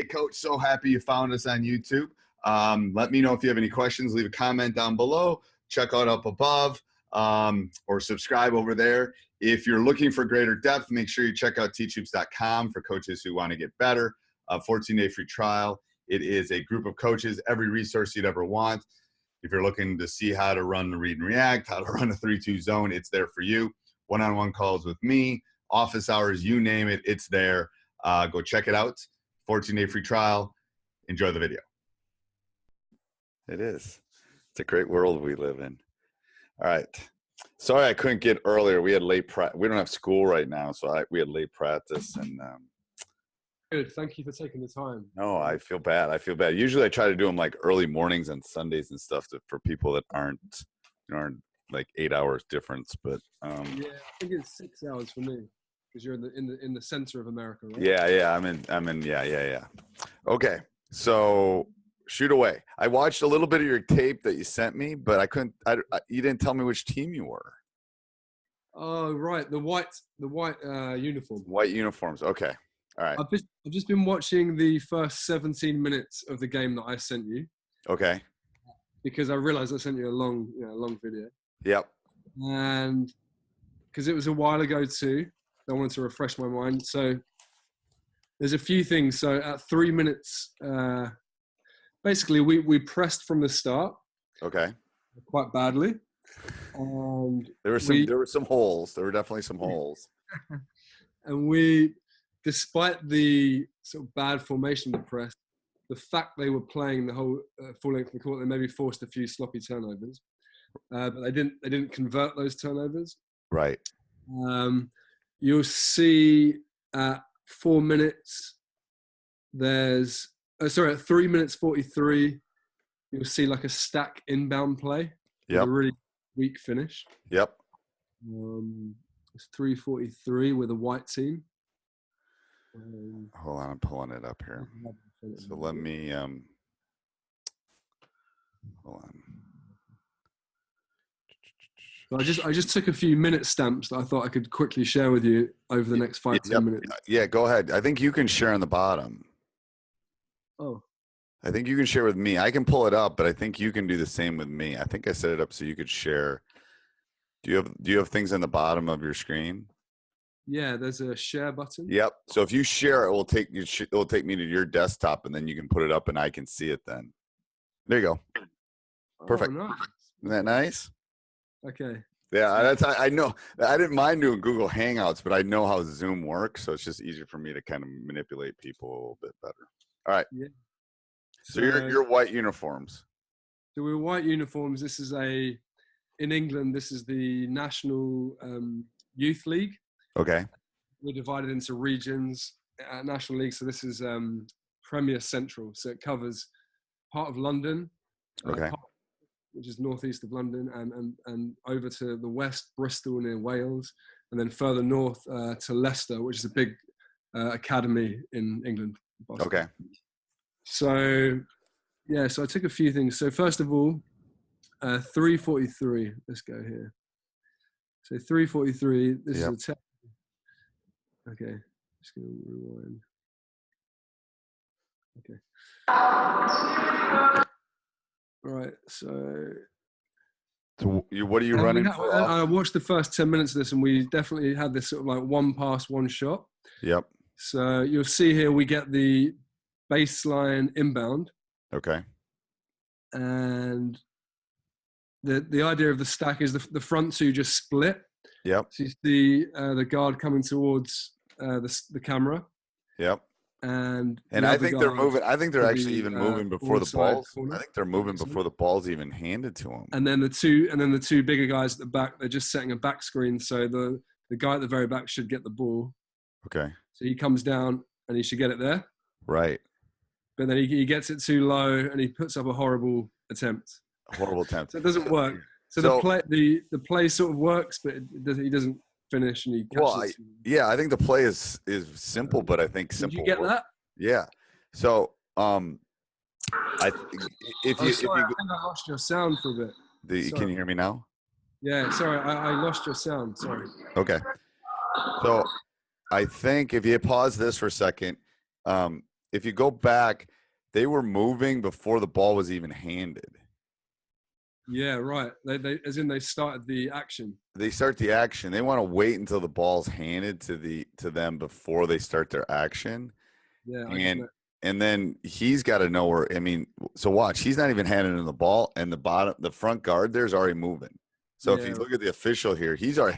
Hey, Coach, so happy you found us on YouTube. Let me know if you have any questions. Leave a comment down below. Check out up above or subscribe over there. If you're looking for greater depth, make sure you check out teachhoops.com for coaches who want to get better. 14-day free trial. It is a group of coaches, every resource you'd ever want. If you're looking to see how to run the read and react, how to run a 3-2 zone, it's there for you. One-on-one calls with me, office hours, you name it, it's there. Go check it out. 14-day free trial. Enjoy the video. It is. It's a great world we live in. All right. Sorry I couldn't get earlier. We had late practice. We don't have school right now, so we had late practice. And good. Thank you for taking the time. No, I feel bad. I feel bad. Usually I try to do them like early mornings on Sundays and stuff for people that aren't like 8 hours difference. But yeah, I think it's 6 hours for me because you're in the center of America, right? Yeah. I'm in. Yeah. Okay, so shoot away. I watched a little bit of your tape that you sent me, but I couldn't. You didn't tell me which team you were. Oh, right, the white uniform. White uniforms. Okay. All right. I've just been watching the first 17 minutes of the game that I sent you. Okay. Because I realized I sent you a long video. Yep. And because it was a while ago too, I wanted to refresh my mind. So there's a few things. So at 3 minutes, basically we pressed from the start. Okay. Quite badly. And there were some holes. There were definitely some holes. And we, despite the sort of bad formation of the press, the fact they were playing the whole full length of the court, they maybe forced a few sloppy turnovers, but they didn't convert those turnovers. Right. You'll see at 4 minutes, at 3 minutes 43, you'll see like a stack inbound play. Yep. A really weak finish. Yep. It's 3:43 with a white team. Hold on, I'm pulling it up here. So let me hold on. So I just took a few minute stamps that I thought I could quickly share with you over the next 5-10 minutes. Yeah, go ahead. I think you can share on the bottom. Oh. I think you can share with me. I can pull it up, but I think you can do the same with me. I think I set it up so you could share. Do you have things on the bottom of your screen? Yeah, there's a share button. Yep. So if you share, it will take me to your desktop, and then you can put it up, and I can see it. Then there you go. Perfect. Oh, nice. Isn't that nice? Okay. Yeah, I know. I didn't mind doing Google Hangouts, but I know how Zoom works, so it's just easier for me to kind of manipulate people a little bit better. All right. Yeah. So you're white uniforms. So we're white uniforms. This is in England, this is the National Youth League. Okay. We're divided into regions at National League. So this is Premier Central. So it covers part of London, okay, which is northeast of London, and over to the west, Bristol near Wales, and then further north to Leicester, which is a big academy in England. Boston. Okay. So, yeah, so I took a few things. So first of all, 3:43. Let's go here. So 3:43. This is a test. Okay, just gonna rewind. Okay. All right. So what are you running for? I watched the first 10 minutes of this, and we definitely had this sort of like one pass, one shot. Yep. So you'll see here we get the baseline inbound. Okay. And the idea of the stack is the front two just split. Yep. So you see the guard coming towards the camera. Yep. And I think they're moving. I think they're actually even moving before the balls. Corner. I think they're moving before the ball's even handed to them. And then the two bigger guys at the back, they're just setting a back screen. So the guy at the very back should get the ball. Okay. So he comes down and he should get it there. Right. But then he gets it too low and he puts up a horrible attempt. So it doesn't work. So the play sort of works, but he doesn't finish and he catches. Well, I think the play is simple, but I think simple. Did you get that? Yeah. So I think I lost your sound for a bit. Can you hear me now? Yeah. Sorry, I lost your sound. Sorry. Okay. So I think if you pause this for a second, if you go back, they were moving before the ball was even handed. Yeah, right. They as in they started the action. They start the action. They want to wait until the ball's handed to them before they start their action. Yeah, I get And that. and then he's got to know where. I mean, so watch. He's not even handing him the ball, and the front guard there's already moving. So if Yeah, you look at the official here, he's already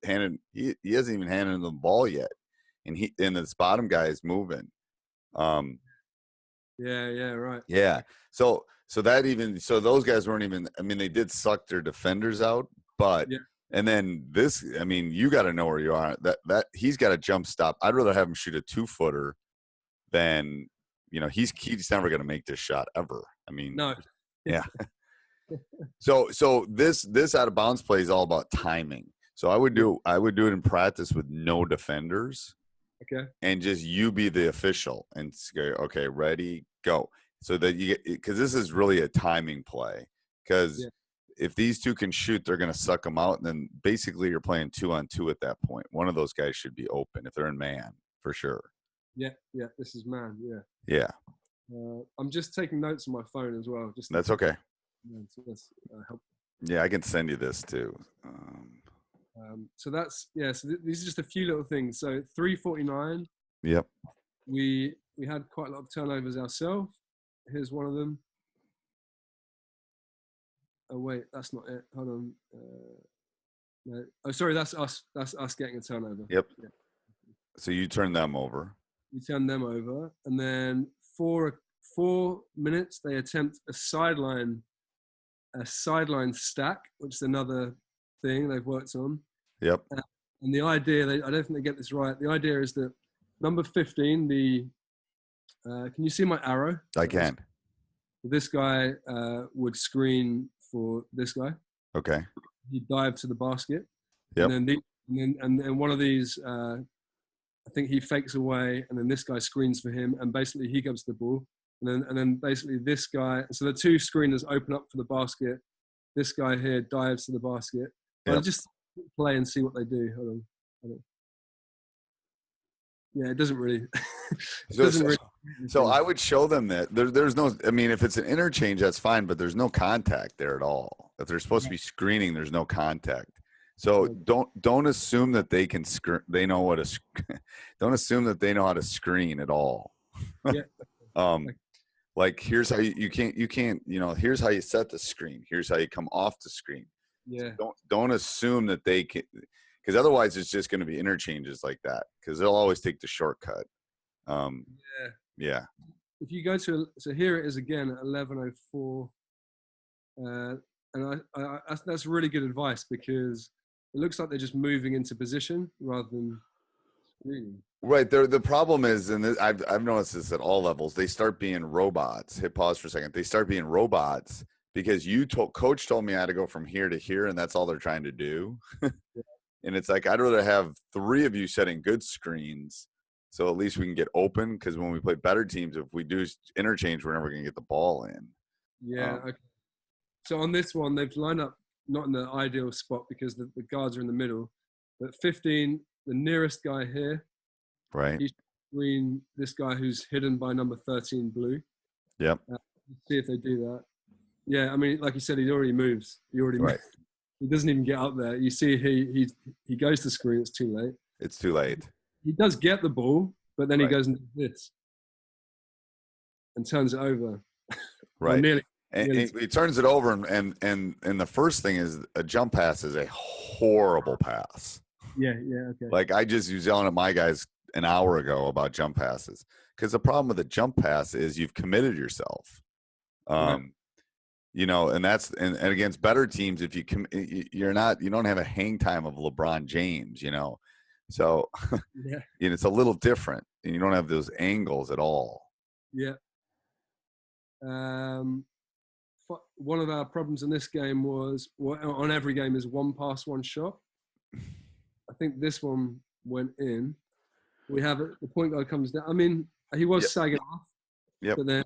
handed. He hasn't even handed him the ball yet, and this bottom guy is moving. Um, yeah, right. yeah. So those guys weren't even. I mean, they did suck their defenders out, but. Yeah, And then this, I mean, you got to know where you are. That he's got a jump stop. I'd rather have him shoot a 2-footer than, he's never going to make this shot ever. I mean, no. yeah. So this out of bounds play is all about timing. So I would do it in practice with no defenders, Okay. and just you be the official and say, okay, ready, go. So that you get, because this is really a timing play. Because if these two can shoot, they're going to suck them out, and then basically you're playing 2-on-2 at that point. One of those guys should be open if they're in man, for sure. Yeah. This is man. Yeah. Yeah. I'm just taking notes on my phone as well. That's okay. So that's helpful. Yeah, I can send you this too. So that's So these are just a few little things. So 349. Yep. We had quite a lot of turnovers ourselves. Here's one of them. Oh wait, that's not it. Hold on. No. Oh, sorry. That's us. That's us getting a turnover. Yep. Yeah. So you turn them over. We turn them over, and then for 4 minutes they attempt a sideline stack, which is another thing they've worked on. Yep. And the idea, I don't think they get this right. The idea is that number 15, can you see my arrow? I can. This guy would screen for this guy. Okay. He'd dive to the basket. Yep. And then one of these, I think he fakes away, and then this guy screens for him, and basically he gives the ball. And then basically this guy, so the two screeners open up for the basket. This guy here dives to the basket. Yep. I'll just play and see what they do. Hold on. Yeah, it doesn't really. So I would show them that there's no. I mean, if it's an interchange, that's fine, but there's no contact there at all. If they're supposed to be screening, there's no contact. So don't assume that they can they know what to. Don't assume that they know how to screen at all. Yeah. Like here's how you can't here's how you set the screen. Here's how you come off the screen. Yeah. So don't assume that they can, because otherwise it's just going to be interchanges like that, because they'll always take the shortcut. Yeah. If you go to, so here it is again at 11:04, and that's really good advice, because it looks like they're just moving into position rather than screening. Right. The problem is, and I've noticed this at all levels, they start being robots. Hit pause for a second. They start being robots because coach told me I had to go from here to here, and that's all they're trying to do. And it's like, I'd rather have 3 of you setting good screens, so at least we can get open, because when we play better teams, if we do interchange, we're never going to get the ball in. Yeah. Okay. So on this one, they've lined up not in the ideal spot because the guards are in the middle, but 15, the nearest guy here, right? He's between this guy who's hidden by number 13 blue. Yep. See if they do that. Yeah, I mean, like you said, he already moves. Right. He doesn't even get up there. You see, he goes to screen. It's too late. It's too late. He does get the ball, but then he goes and does this and turns it over. Right. Nearly. And he turns it over, and the first thing is a jump pass is a horrible pass. Yeah. Okay. Like I just was yelling at my guys an hour ago about jump passes, because the problem with the jump pass is you've committed yourself. And that's and against better teams, if you you don't have a hang time of LeBron James, so it's a little different, and you don't have those angles at all. Yeah. One of our problems in this game was, on every game, is 1 pass, 1 shot. I think this one went in. We have it. The point guard comes down. I mean, he was sagging off. Yep. But then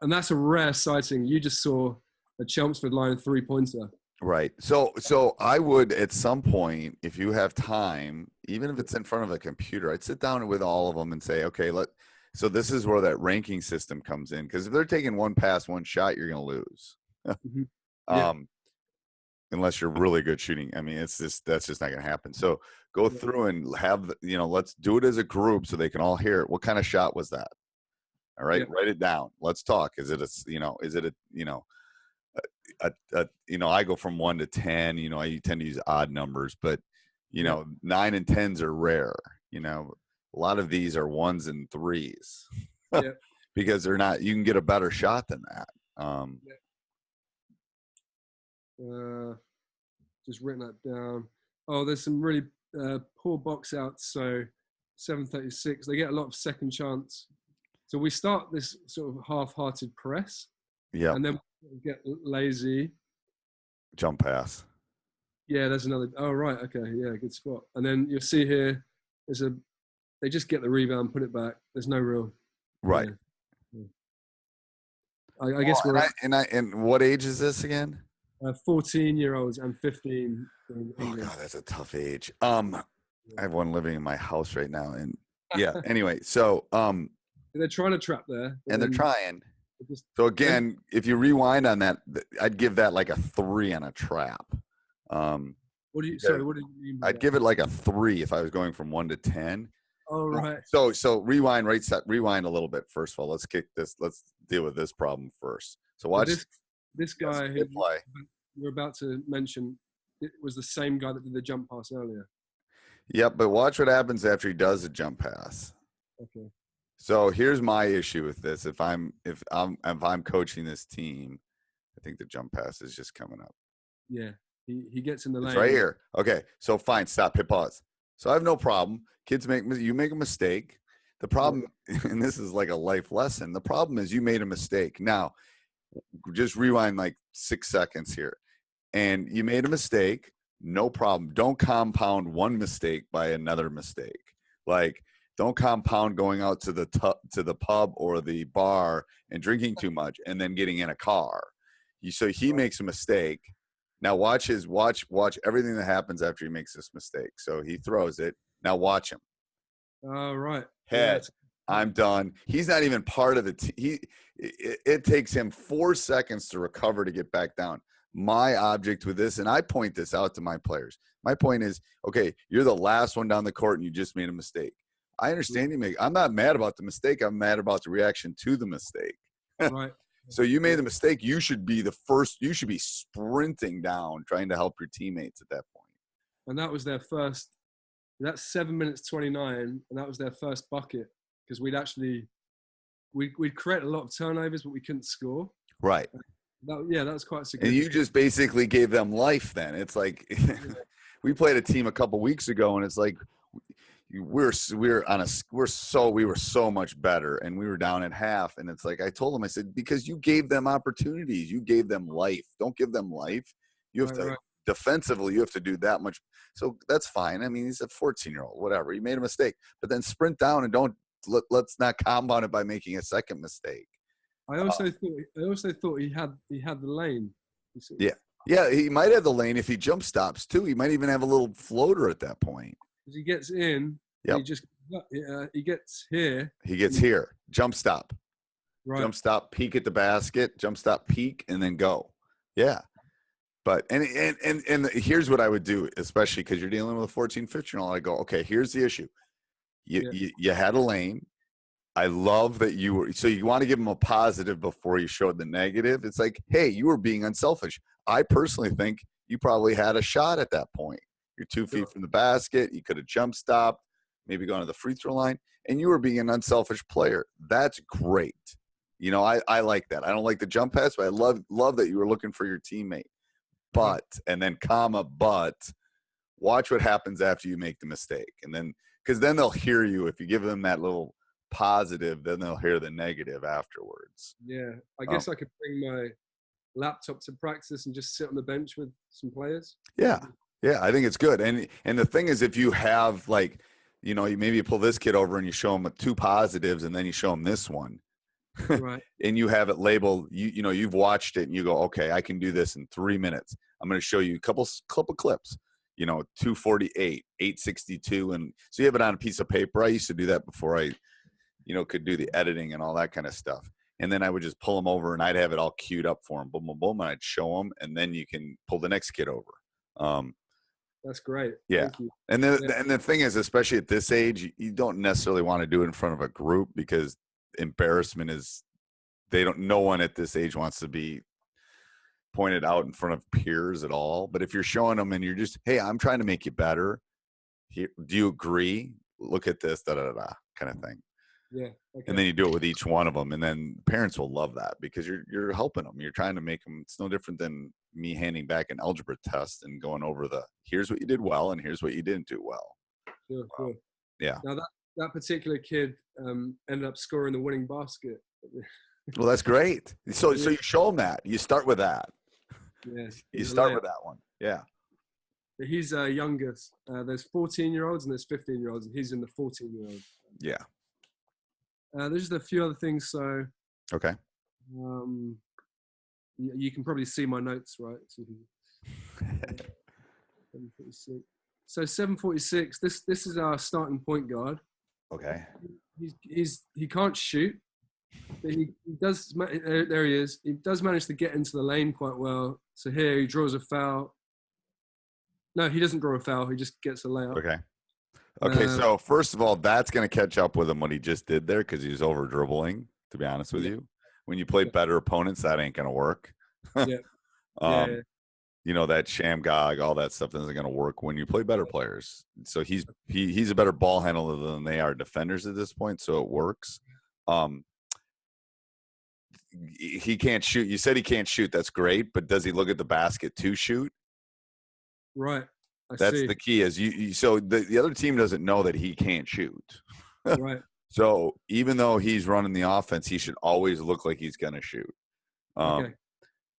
that's a rare sighting. You just saw a Chelmsford line 3-pointer. Right. So I would at some point, if you have time, even if it's in front of a computer, I'd sit down with all of them and say, okay, so this is where that ranking system comes in. Because if they're taking one pass, one shot, you're going to lose. Hmm. Yeah. um, unless you're really good shooting. I mean, that's just not going to happen. So go Yeah. through and have, let's do it as a group so they can all hear it. What kind of shot was that? All right, Yeah. write it down. Let's talk. Is it I go from 1 to 10. I tend to use odd numbers, but Yeah. 9 and 10s are rare. A lot of these are 1s and 3s Yeah. because they're not. You can get a better shot than that. Just written that down. Oh, there's some really poor box outs. So 736, they get a lot of second chance. So we start this sort of half-hearted press, Yeah, and then we get lazy. jump pass. Yeah, there's another. Oh, right. Okay. Yeah, good spot. And then you'll see here, they just get the rebound, put it back. There's no real. Right. Yeah. I guess we're and what age is this again? 14-year-olds and 15 in Oh England. God, that's a tough age. I have one living in my house right now, and yeah. Anyway, so They're trying to trap there, and they're trying. just, So again, if you rewind on that, I'd give that like a 3 on a trap. what do you? Sorry, what do you mean? I'd give it like a 3 if I was going from 1 to 10. Oh, right. So rewind, rewind a little bit. First of all, let's deal with this problem first. So watch this guy who play. you're about to mention. It was the same guy that did the jump pass earlier. Yep, but watch what happens after he does a jump pass. Okay. So here's my issue with this. If I'm coaching this team, I think the jump pass is just coming up. Yeah, he gets in the lane. It's right here. Okay, so fine, stop, hit pause. So I have no problem. Kids make a mistake. The problem, and this is like a life lesson. The problem is you made a mistake. Now, just rewind like 6 seconds here, and you made a mistake. No problem. Don't compound one mistake by another mistake. Like, don't compound going out to the pub or the bar and drinking too much and then getting in a car. So he makes a mistake. Now watch everything that happens after he makes this mistake. So he throws it. Now watch him. Oh, right. Head. Yeah, I'm done. He's not even part of the team. It takes him 4 seconds to recover to get back down. My object with this, and I point this out to my players. My point is, okay, you're the last one down the court and you just made a mistake. I understand I'm not mad about the mistake. I'm mad about the reaction to the mistake. right. So you made the mistake. You should be the first. You should be sprinting down, trying to help your teammates at that point. And that was their first. That's 7 minutes 29, and that was their first bucket because we'd create a lot of turnovers, but we couldn't score. Right. That was quite significant. And you just basically gave them life. Then it's like we played a team a couple weeks ago, and it's like we were so much better, and we were down at half, and it's like I told them, I said, because you gave them opportunities, you gave them life. Don't give them life. You have to defensively, you have to do that much. So that's fine. I mean, he's a 14-year-old, whatever. He made a mistake, but then sprint down and let's not compound it by making a second mistake. I also thought he had the lane. Yeah, he might have the lane if he jump stops too. He might even have a little floater at that point. Because he gets in, he gets here. He gets here. Jump stop. Right. Jump stop, peek at the basket, jump stop, peek, and then go. Yeah. But and here's what I would do, especially because you're dealing with a 14, 15-year-old. I go, okay, here's the issue. You had a lane. I love that you want to give them a positive before you showed the negative. It's like, hey, you were being unselfish. I personally think you probably had a shot at that point. You're 2 feet from the basket. You could have jump stopped, maybe gone to the free throw line, and you were being an unselfish player. That's great. I like that. I don't like the jump pass, but I love that you were looking for your teammate. But, and then but, watch what happens after you make the mistake. And then, because then they'll hear you. If you give them that little positive, then they'll hear the negative afterwards. Yeah. I guess I could bring my laptop to practice and just sit on the bench with some players. Yeah. I think it's good. And the thing is, if you have you maybe pull this kid over and you show him 2 positives and then you show him this one. Right. And you have it labeled, you've watched it and you go, okay, I can do this in 3 minutes. I'm going to show you a couple of clips, 248, 862. And so you have it on a piece of paper. I used to do that before I, could do the editing and all that kind of stuff. And then I would just pull them over and I'd have it all queued up for them. Boom, boom, boom. And I'd show them. And then you can pull the next kid over. That's great. Yeah. Thank you. And the thing is, especially at this age, you don't necessarily want to do it in front of a group because embarrassment is, no one at this age wants to be pointed out in front of peers at all. But if you're showing them and you're just, hey, I'm trying to make you better. Here, do you agree? Look at this, kind of thing. Yeah. Okay. And then you do it with each one of them. And then parents will love that because you're helping them. You're trying to make them. It's no different than me handing back an algebra test and going over here's what you did well and here's what you didn't do well. Sure. Yeah. Now that particular kid ended up scoring the winning basket. Well, that's great. So you show them that. You start with that. Yeah. You start with that one. Yeah. He's youngest. There's 14-year-olds and there's 15-year-olds, and he's in the 14-year-old. Yeah. There's just a few other things. So, okay. You can probably see my notes, right? So 746. This is our starting point guard. Okay. He can't shoot. But he does. There he is. He does manage to get into the lane quite well. So here he draws a foul. No, he doesn't draw a foul. He just gets a layup. Okay. So first of all, that's going to catch up with him what he just did there because he's over dribbling. To be honest with you, when you play better opponents, that ain't going to work. That Shamgog, all that stuff isn't going to work when you play better players. So he's a better ball handler than they are defenders at this point. So it works. He can't shoot. You said he can't shoot. That's great. But does he look at the basket to shoot? Right. That's the key is so the other team doesn't know that he can't shoot. Right. So even though he's running the offense, he should always look like he's going to shoot.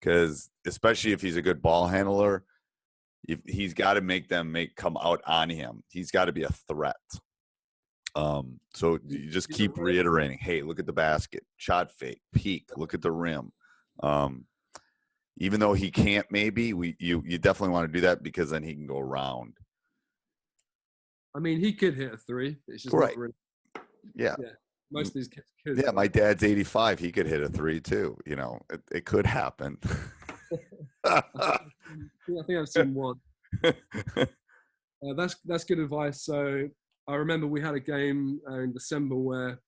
Because especially if he's a good ball handler, he's got to make them come out on him. He's got to be a threat. So you just keep reiterating, hey, look at the basket, shot fake, peek, look at the rim. Even though he can't, maybe you definitely want to do that because then he can go around. I mean, he could hit a three. It's just right. Not really, yeah. Most of these kids could. Yeah, my dad's 85. He could hit a three too. It could happen. I think I've seen one. That's good advice. So I remember we had a game in December where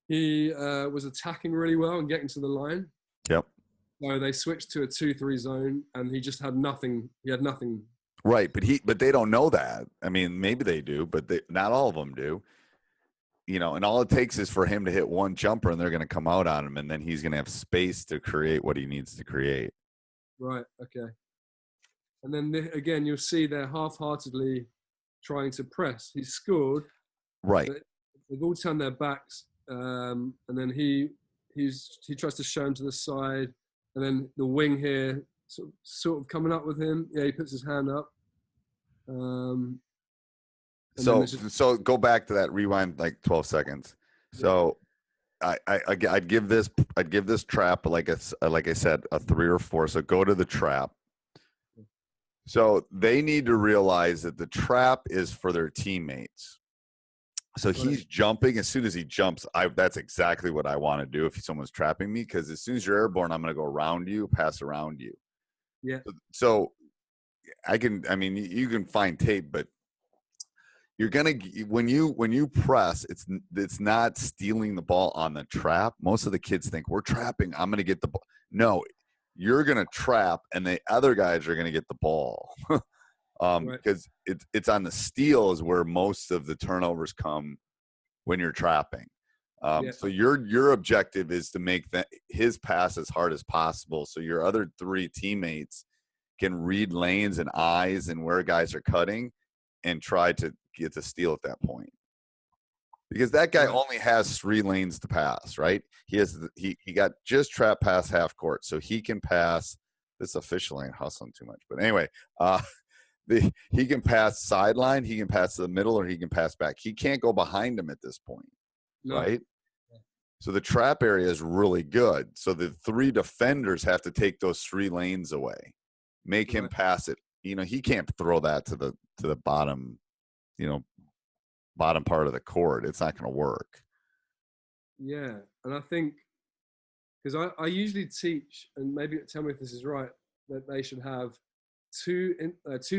he was attacking really well and getting to the line. Yep. So they switched to a 2-3 zone, and he just had nothing. He had nothing. Right, but they don't know that. I mean, maybe they do, but not all of them do. And all it takes is for him to hit one jumper, and they're going to come out on him, and then he's going to have space to create what he needs to create. Right. Okay. And then again, you'll see they're half-heartedly trying to press. He's scored. Right. They've all turned their backs, and then he tries to show him to the side. And then the wing here, sort of coming up with him. Yeah, he puts his hand up. So go back to that. Rewind like 12 seconds. So I'd give this trap like I said a 3 or 4. So go to the trap. So they need to realize that the trap is for their teammates. So he's jumping. As soon as he jumps, that's exactly what I want to do if someone's trapping me, because as soon as you're airborne, I'm going to go around you, pass around you. Yeah. So you can find tape, but you're going to, when you press, it's not stealing the ball on the trap. Most of the kids think we're trapping, I'm going to get the ball. No, you're going to trap and the other guys are going to get the ball. Because it's on the steal is where most of the turnovers come when you're trapping. So your objective is to make his pass as hard as possible, so your other 3 teammates can read lanes and eyes and where guys are cutting, and try to get the steal at that point. Because that guy only has 3 lanes to pass, right? He got just trap past half court, so he can pass. This official ain't hustling too much, but anyway. He can pass sideline, he can pass to the middle, or he can pass back. He can't go behind him at this point, right? So the trap area is really good. So the 3 defenders have to take those 3 lanes away. make him pass it. You know, he can't throw that to the bottom, you know, bottom part of the court. It's not going to work. Yeah, and I think because I usually teach, and maybe tell me if this is right, that they should have two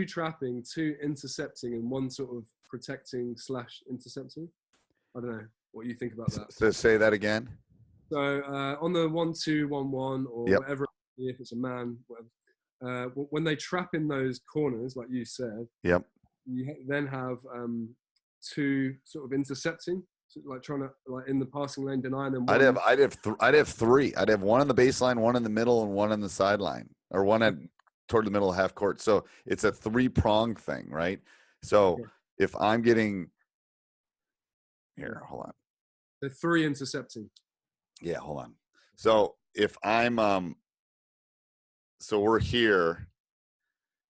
trapping, two intercepting, and one sort of protecting / intercepting. I don't know what you think about that. So say that again. So on the 1-2-1-1 or whatever, if it's a man, whatever, when they trap in those corners, like you said, you then have two sort of intercepting, so like trying to like in the passing lane deny them. I'd have three. I'd have one on the baseline, one in the middle, and one on the sideline, or one toward the middle of half court. So it's a 3-prong thing, right? So if I'm getting here, hold on. The 3 intercepting. Yeah, hold on. So if I'm so we're here.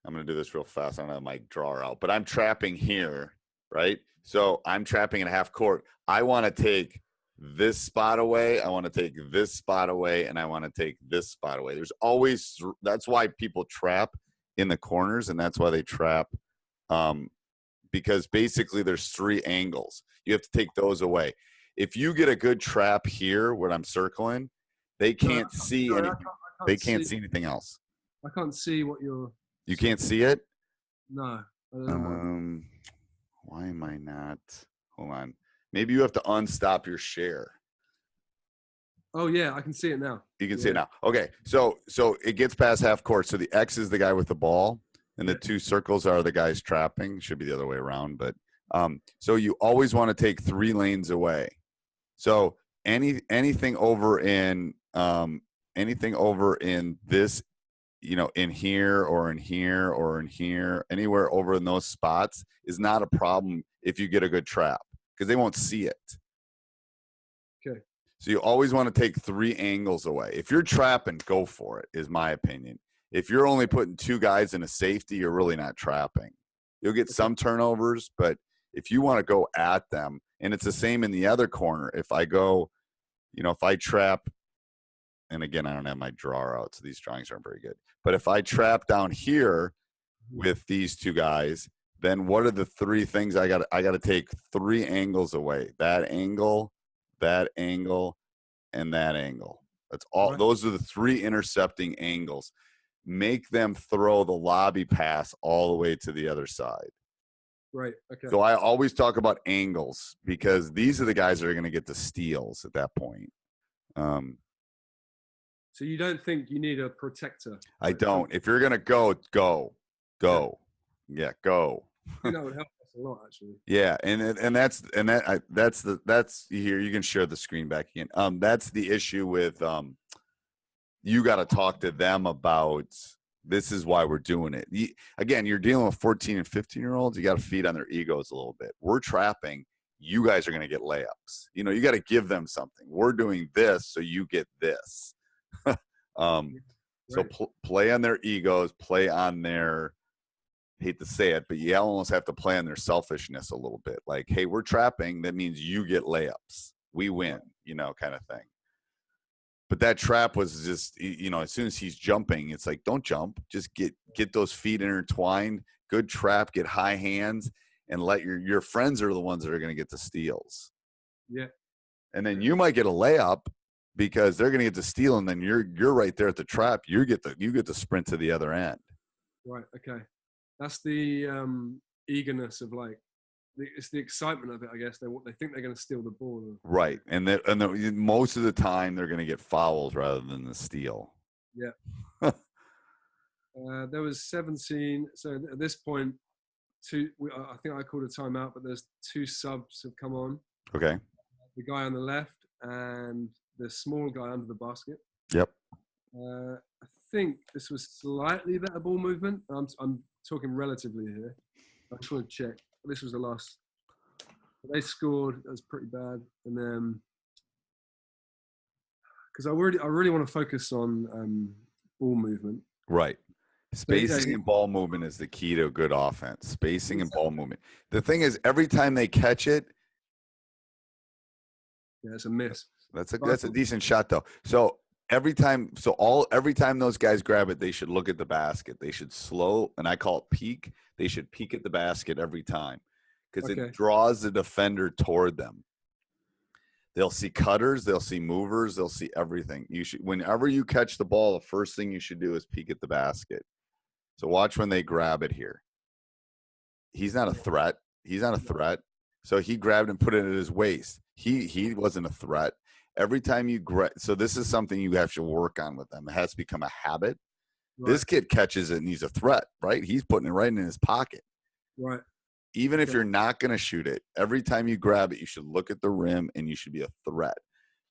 I'm going to do this real fast. I don't have my drawer out, but I'm trapping here, right? So I'm trapping in half court. I want to take this spot away. I want to take this spot away, and I want to take this spot away. There's always, that's why people trap in the corners, and that's why they trap because basically there's 3 angles. You have to take those away. If you get a good trap here where I'm circling, they can't see anything. They can't see anything else. I can't see what you're... You can't see it? No. I don't know why am I not? Hold on. Maybe you have to unstop your share. Oh, yeah. I can see it now. You can see it now. Okay. So it gets past half court. So the X is the guy with the ball, and the 2 circles are the guys trapping. Should be the other way around. But so you always want to take 3 lanes away. So anything over in this, you know, in here or in here or in here, anywhere over in those spots is not a problem if you get a good trap because they won't see it. Okay. So you always want to take 3 angles away. If you're trapping, go for it, is my opinion. If you're only putting 2 guys in a safety, you're really not trapping. You'll get some turnovers, but if you want to go at them, and it's the same in the other corner. If I go, you know, if I trap, and again, I don't have my drawer out, so these drawings aren't very good. But if I trap down here with these 2 guys, then what are the 3 things I got to take 3 angles away? That angle, and that angle. That's all. Right. Those are the 3 intercepting angles. Make them throw the lobby pass all the way to the other side. Right. Okay. So I always talk about angles because these are the guys that are going to get the steals at that point. So you don't think you need a protector? I don't. If you're going to go. Yeah, go. I think that would help us a lot, actually. Yeah, that's here. You can share the screen back again. That's the issue with you got to talk to them about. This is why we're doing it. Again, you're dealing with 14 and 15-year-olds. You got to feed on their egos a little bit. We're trapping. You guys are going to get layups. You know, you got to give them something. We're doing this, so you get this. So play on their egos, play on their, hate to say it, but you almost have to play on their selfishness a little bit. Like, hey, we're trapping. That means you get layups. We win, you know, kind of thing. But that trap was just, you know, as soon as he's jumping, it's like, don't jump. Just get those feet intertwined. Good trap, get high hands, and let your friends are the ones that are going to get the steals. Yeah. And then you might get a layup because they're going to get the steal, and then you're right there at the trap. You get the sprint to the other end. Right. Okay. That's the eagerness of like, it's the excitement of it, I guess. They think they're going to steal the ball. Right. And most of the time they're going to get fouls rather than the steal. Yeah. There was 17. So at this point, I think I called a timeout, but there's 2 subs have come on. Okay. The guy on the left and the small guy under the basket. Yep. I think this was slightly better ball movement. I'm talking relatively here. I just want to check. This was the last. They scored. That was pretty bad. And then, because I really want to focus on ball movement. Right. Spacing and ball movement is the key to a good offense. Spacing and ball movement. The thing is, every time they catch it, yeah, it's a miss. That's a decent shot though. So every time those guys grab it, they should look at the basket. They should slow, and I call it peek. They should peek at the basket every time because it draws the defender toward them. They'll see cutters, they'll see movers, they'll see everything. You should, whenever you catch the ball, the first thing you should do is peek at the basket. So watch when they grab it here. He's not a threat. He's not a threat. So he grabbed and put it at his waist. He wasn't a threat. Every time you grab, so this is something you have to work on with them. It has to become a habit. Right. This kid catches it and he's a threat, right? He's putting it right in his pocket. Right. Even if you're not going to shoot it, every time you grab it, you should look at the rim and you should be a threat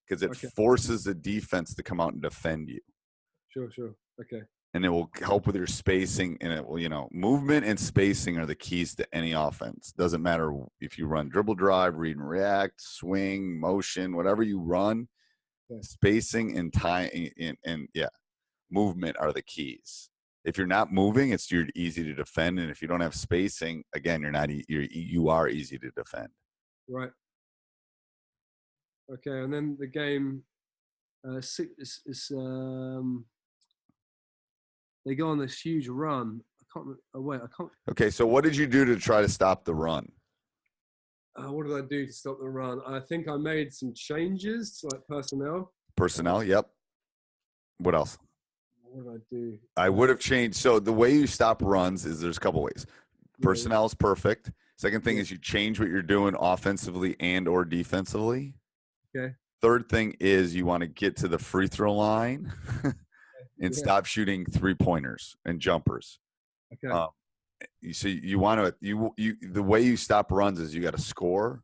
because it forces the defense to come out and defend you. Sure. Okay. And it will help with your spacing, and it will, movement and spacing are the keys to any offense. Doesn't matter if you run dribble drive, read and react, swing, motion, whatever you run, spacing and time and movement are the keys. If you're not moving, you're easy to defend, and if you don't have spacing, again, you are easy to defend. Right. Okay, and then the game they go on this huge run. I can't. Okay, so what did you do to try to stop the run? What did I do to stop the run? I think I made some changes to personnel. Personnel, yep. What else? What did I do? I would have changed. So the way you stop runs is there's a couple ways. Personnel is perfect. Second thing is you change what you're doing offensively and or defensively. Okay. Third thing is you want to get to the free throw line and stop shooting 3-pointers and jumpers. Okay. So you want to the way you stop runs is you got to score.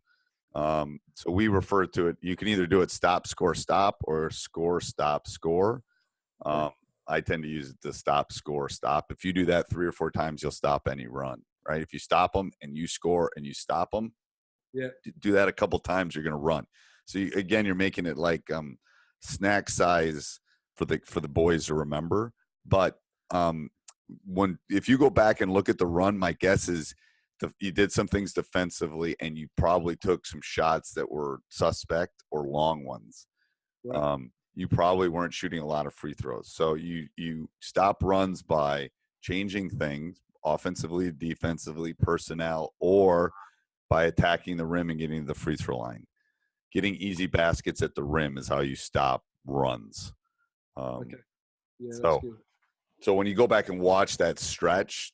So we refer to it. You can either do it stop, score, stop, or score, stop, score. I tend to use it to stop, score, stop. If you do that 3 or 4 times, you'll stop any run. Right? If you stop them and you score and you stop them, do that a couple times, you're going to run. So you're making it like snack size for the boys to remember. But if you go back and look at the run, my guess is you did some things defensively and you probably took some shots that were suspect or long ones. Right. You probably weren't shooting a lot of free throws. So you stop runs by changing things offensively, defensively, personnel, or by attacking the rim and getting to the free throw line. Getting easy baskets at the rim is how you stop runs. Okay. Yeah, so when you go back and watch that stretch,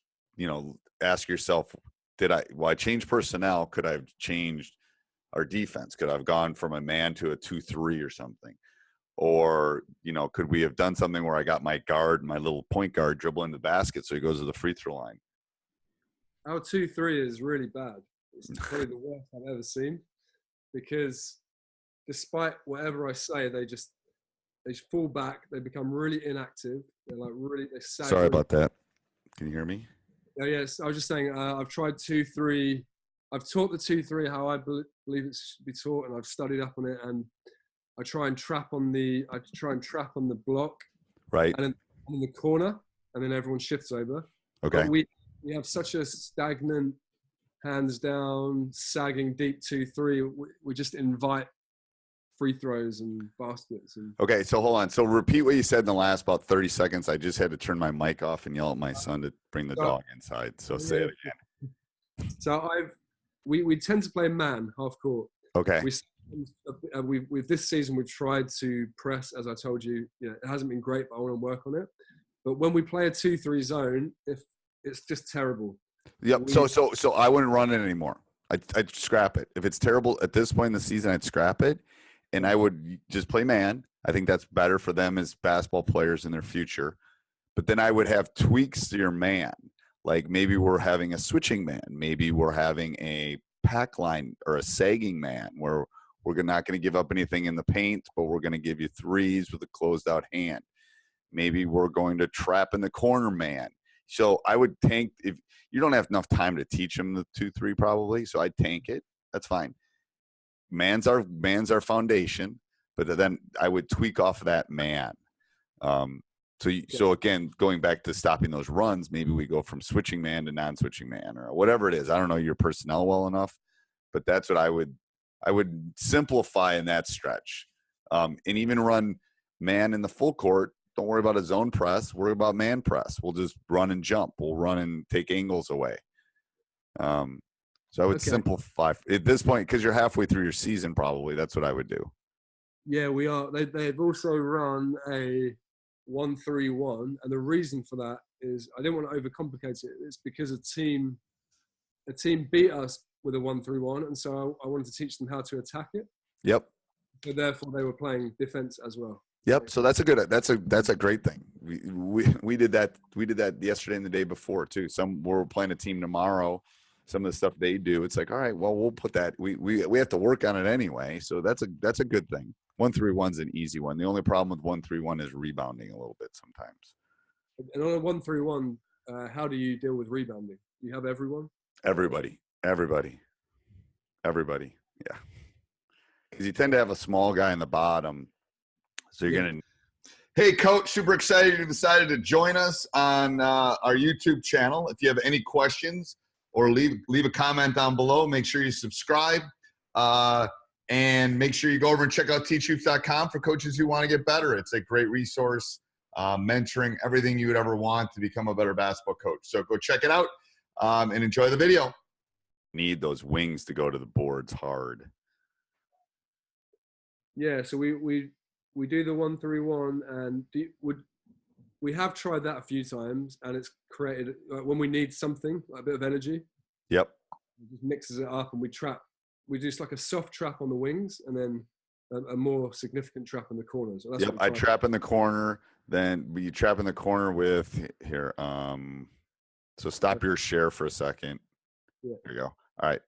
ask yourself, I change personnel? Could I have changed our defense? Could I have gone from a man to a 2-3 or something? Or, could we have done something where I got my little point guard dribbling the basket so he goes to the free throw line? Our 2-3 is really bad. It's probably the worst I've ever seen because despite whatever I say, they fall back. They become really inactive. They sag. Sorry about that. Can you hear me? Oh, yes. I was just saying, I've tried 2-3. I've taught the 2-3 how I believe it should be taught, and I've studied up on it. And I try and trap on the block, right, and in the corner, and then everyone shifts over. Okay. But we have such a stagnant, hands down, sagging deep 2-3. We just invite free throws and baskets. Okay, so hold on. So repeat what you said in the last about 30 seconds. I just had to turn my mic off and yell at my son to bring the dog inside. So say it again. So we tend to play man half court. Okay. With this season, we've tried to press, as I told you. It hasn't been great, but I want to work on it. But when we play a 2-3 zone, it's just terrible. Yep. So I wouldn't run it anymore. I'd scrap it. If it's terrible at this point in the season, I'd scrap it, and I would just play man. I think that's better for them as basketball players in their future. But then I would have tweaks to your man. Like maybe we're having a switching man. Maybe we're having a pack line or a sagging man where we're not going to give up anything in the paint, but we're going to give you threes with a closed out hand. Maybe we're going to trap in the corner man. So I would tank if you don't have enough time to teach them the 2-3 probably. So I'd tank it. That's fine. Man's our foundation, but then I would tweak off of that man. So again, going back to stopping those runs, maybe we go from switching man to non-switching man or whatever it is. I don't know your personnel well enough, but that's what I would simplify in that stretch. And even run man in the full court, don't worry about a zone press. Worry about man press. We'll just run and jump. We'll run and take angles away. So I would simplify at this point, because you're halfway through your season, probably. That's what I would do. Yeah, we are. They've also run a 1-3-1, and the reason for that is I didn't want to overcomplicate it. It's because a team beat us with a 1-3-1, and so I wanted to teach them how to attack it. Yep. So therefore, they were playing defense as well. Yep. So that's a great thing. We did that yesterday and the day before too. We're playing a team tomorrow. Some of the stuff they do, it's like, all right, well, we'll put that. We have to work on it anyway. So that's a good thing. 1-3-1's an easy one. The only problem with 1-3-1 is rebounding a little bit sometimes. And on a 1-3-1, how do you deal with rebounding? Do you have everyone? Everybody. Yeah. Because you tend to have a small guy in the bottom. So you're going to. Hey, Coach, super excited you decided to join us on our YouTube channel. If you have any questions or leave a comment down below, make sure you subscribe. And make sure you go over and check out teachhoops.com for coaches who want to get better. It's a great resource, mentoring, everything you would ever want to become a better basketball coach. So go check it out and enjoy the video. Need those wings to go to the boards hard. Yeah, so we do the 1-3-1, and we have tried that a few times, and it's created when we need something like a bit of energy. Yep. It just mixes it up, and we do just like a soft trap on the wings, and then a more significant trap in the corners. So I trap in the corner. Then you trap in the corner with here. So stop your share for a second. Yeah. There you go. All right.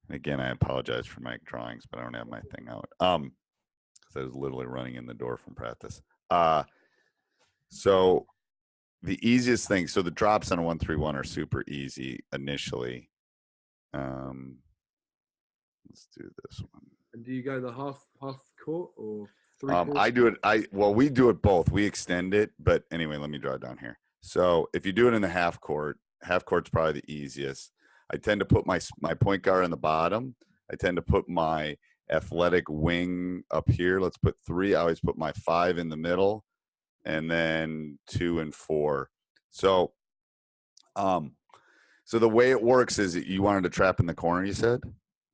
Again, I apologize for my drawings, but I don't have my thing out. Because I was literally running in the door from practice. So the easiest thing, so the drops on a 1-3-1 are super easy initially. Let's do this one. And do you go the half court or 3 I do it. We do it both. We extend it, but anyway, let me draw it down here. So if you do it in the half court's probably the easiest. I tend to put my point guard on the bottom. I tend to put my athletic wing up here. Let's put 3. I always put my 5 in the middle, and then 2 and 4. So, so the way it works is you wanted to trap in the corner, you said?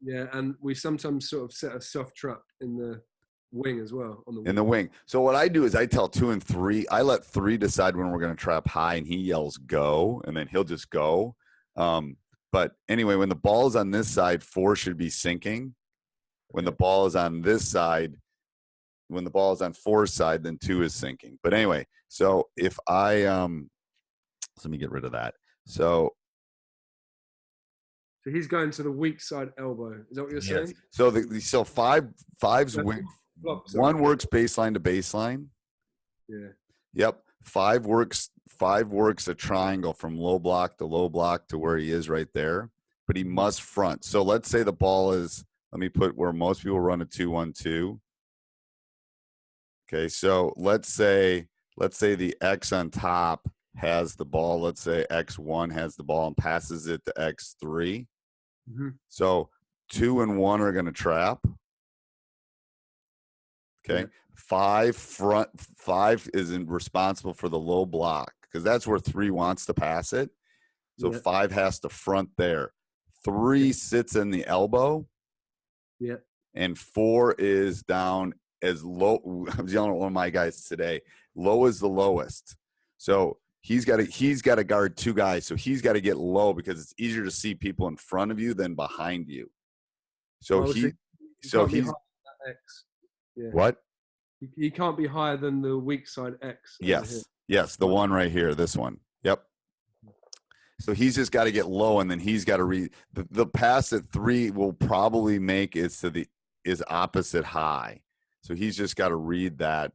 Yeah, and we sometimes sort of set a soft trap in the wing as well. In the wing. So what I do is I tell 2 and 3. I let 3 decide when we're going to trap high, and he yells go, and then he'll just go. But anyway, when the ball is on this side, 4 should be sinking. When the ball is on this side, when the ball is on 4's side, then 2 is sinking. But anyway, so if I let me get rid of that. So he's going to the weak side elbow. Is that what you're saying? So five's wing. 1 works baseline to baseline. Yeah. Yep. 5 works a triangle from low block to where he is right there, but he must front. So let's say the ball is, let me put where most people run a 2-1-2. Okay. So let's say the X on top has the ball. Let's say X1 has the ball and passes it to X3. Mm-hmm. So 2 and 1 are going to trap. Okay. Yeah. 5 isn't responsible for the low block because that's where 3 wants to pass it. So 5 has to front there. 3 sits in the elbow. Yeah. And 4 is down as low. I was yelling at one of my guys today. Low is the lowest. So he's got to guard 2 guys. So he's got to get low because it's easier to see people in front of you than behind you. So he's X. Yeah. What? He can't be higher than the weak side X. Yes, the one right here, this one. Yep. So he's just got to get low, and then he's got to read the pass that 3 will probably make is opposite high. So he's just got to read that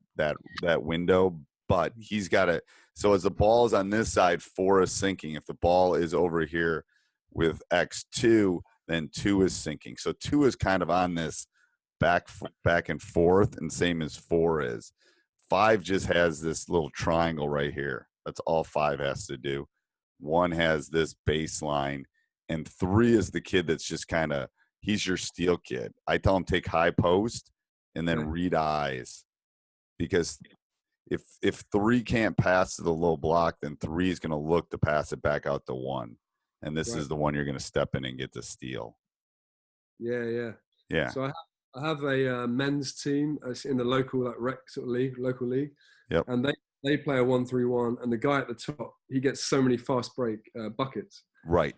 window, but he's got to. So as the ball is on this side, 4 is sinking. If the ball is over here with X2, then 2 is sinking. So 2 is kind of on this back and forth, and same as 4 is. 5 just has this little triangle right here. That's all 5 has to do. 1 has this baseline, and 3 is the kid that's just kind of he's your steal kid. I tell him take high post and then Yeah. read eyes, because if 3 can't pass to the low block, then 3 is going to look to pass it back out to 1, and this Right. is the one you're going to step in and get the steal. Yeah. Yeah. So I have a men's team in the local rec sort of local league. Yep. And they play a 1-3-1, and the guy at the top, he gets so many fast break buckets. Right.